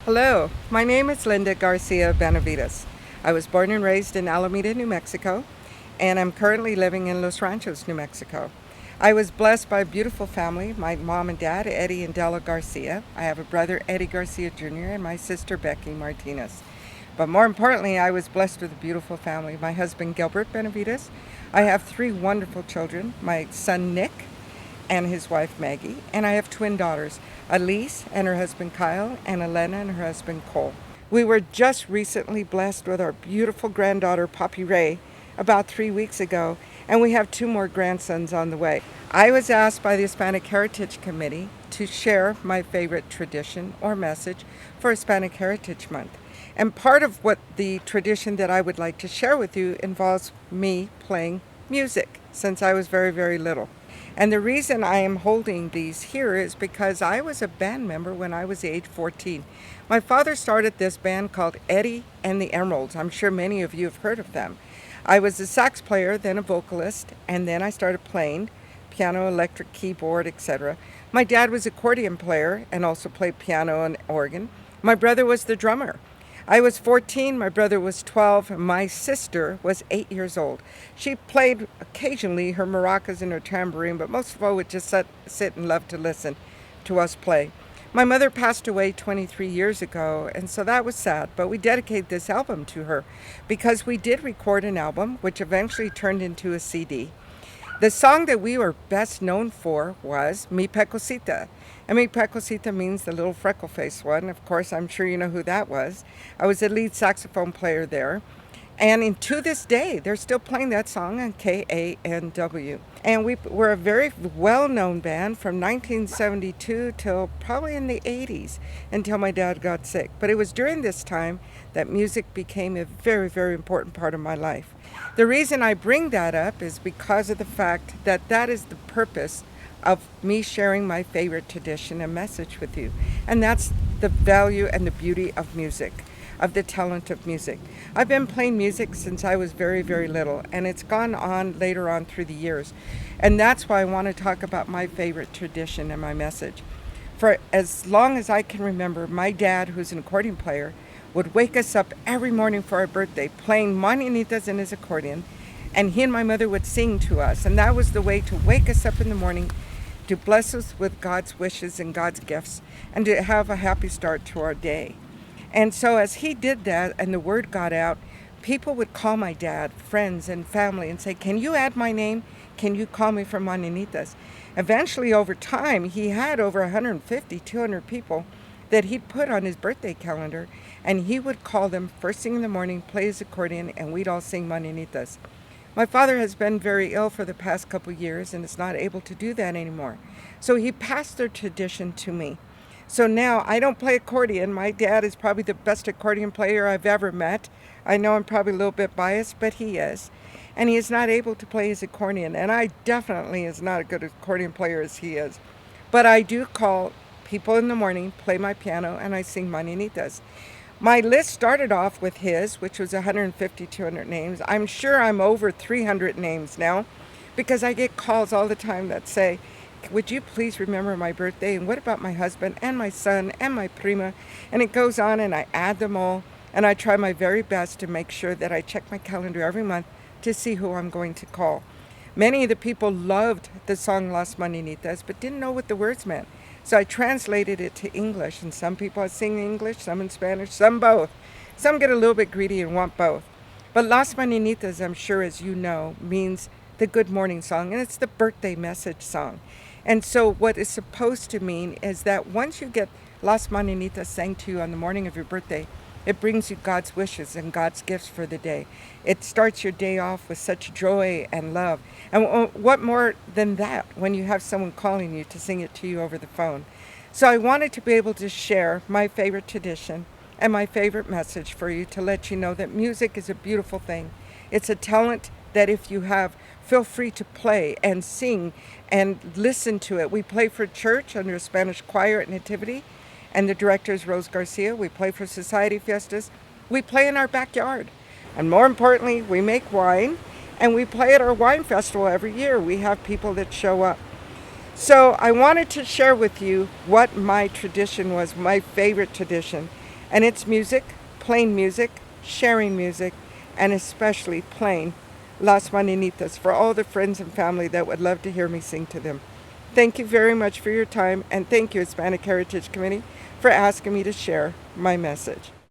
Hello, my name is Linda Benavides. I was born and raised in Alameda, New Mexico, and I'm currently living in Los Ranchos, New Mexico. I was blessed by a beautiful family, my mom and dad, Eddie and Della Garcia. I have a brother, Eddie Garcia Jr., and my sister, Becky Martinez. But more importantly, I was blessed with a beautiful family. My husband, Gilbert Benavides. I have three wonderful children, my son, Nick, and his wife Maggie, and I have twin daughters, Elise and her husband Kyle, and Elena and her husband Cole. We were just recently blessed with our beautiful granddaughter Poppy Ray about 3 weeks ago, and we have two more grandsons on the way. I was asked by the Hispanic Heritage Committee to share my favorite tradition or message for Hispanic Heritage Month. And part of what the tradition that I would like to share with you involves me playing music since I was very, very little. And the reason I am holding these here is because I was a band member when I was age 14. My father started this band called Eddie and the Emeralds. I'm sure many of you have heard of them. I was a sax player, then a vocalist, and then I started playing piano, electric keyboard, etc. My dad was an accordion player and also played piano and organ. My brother was the drummer. I was 14, my brother was 12, and my sister was 8 years old. She played occasionally her maracas and her tambourine, but most of all would just sit and love to listen to us play. My mother passed away 23 years ago, and so that was sad, but we dedicated this album to her because we did record an album, which eventually turned into a CD. The song that we were best known for was Mi Pecosita. And Mi Pecosita means the little freckle-faced one. Of course, I'm sure you know who that was. I was the lead saxophone player there. And to this day, they're still playing that song on KANW. And we were a very well-known band from 1972 till probably in the 80s until my dad got sick. But it was during this time that music became a very, very important part of my life. The reason I bring that up is because of the fact that that is the purpose of me sharing my favorite tradition and message with you. And that's the value and the beauty of music, of the talent of music. I've been playing music since I was very, very little, and it's gone on later on through the years. And that's why I want to talk about my favorite tradition and my message. For as long as I can remember, my dad, who's an accordion player, would wake us up every morning for our birthday playing Mañanitas in his accordion, and he and my mother would sing to us. And that was the way to wake us up in the morning, to bless us with God's wishes and God's gifts, and to have a happy start to our day. And so as he did that and the word got out, people would call my dad, friends and family, and say, "Can you add my name? Can you call me for Mañanitas?" Eventually, over time, he had over 150, 200 people that he'd put on his birthday calendar, and he would call them first thing in the morning, play his accordion, and we'd all sing Mañanitas. My father has been very ill for the past couple years and is not able to do that anymore. So he passed the tradition to me. So now I don't play accordion. My dad is probably the best accordion player I've ever met. I know I'm probably a little bit biased, but he is. And he is not able to play his accordion. And I definitely is not a good accordion player as he is. But I do call people in the morning, play my piano, and I sing Mañanitas. My list started off with his, which was 150, 200 names. I'm sure I'm over 300 names now because I get calls all the time that say, "Would you please remember my birthday? And what about my husband and my son and my prima?" And it goes on, and I add them all, and I try my very best to make sure that I check my calendar every month to see who I'm going to call. Many of the people loved the song Las Mañanitas, but didn't know what the words meant. So I translated it to English, and some people sing English, some in Spanish, some both. Some get a little bit greedy and want both. But Las Mañanitas, I'm sure as you know, means the good morning song, and it's the birthday message song. And so what it's supposed to mean is that once you get Las Mañanitas sang to you on the morning of your birthday, it brings you God's wishes and God's gifts for the day. It starts your day off with such joy and love. And what more than that when you have someone calling you to sing it to you over the phone? So I wanted to be able to share my favorite tradition and my favorite message for you to let you know that music is a beautiful thing. It's a talent that if you have, feel free to play and sing and listen to it. We play for church under a Spanish choir at Nativity, and the director is Rose Garcia. We play for society fiestas. We play in our backyard. And more importantly, we make wine, and we play at our wine festival every year. We have people that show up. So I wanted to share with you what my tradition was, my favorite tradition. And it's music, playing music, sharing music, and especially playing Las Mañanitas for all the friends and family that would love to hear me sing to them. Thank you very much for your time, and thank you, Hispanic Heritage Committee, for asking me to share my message.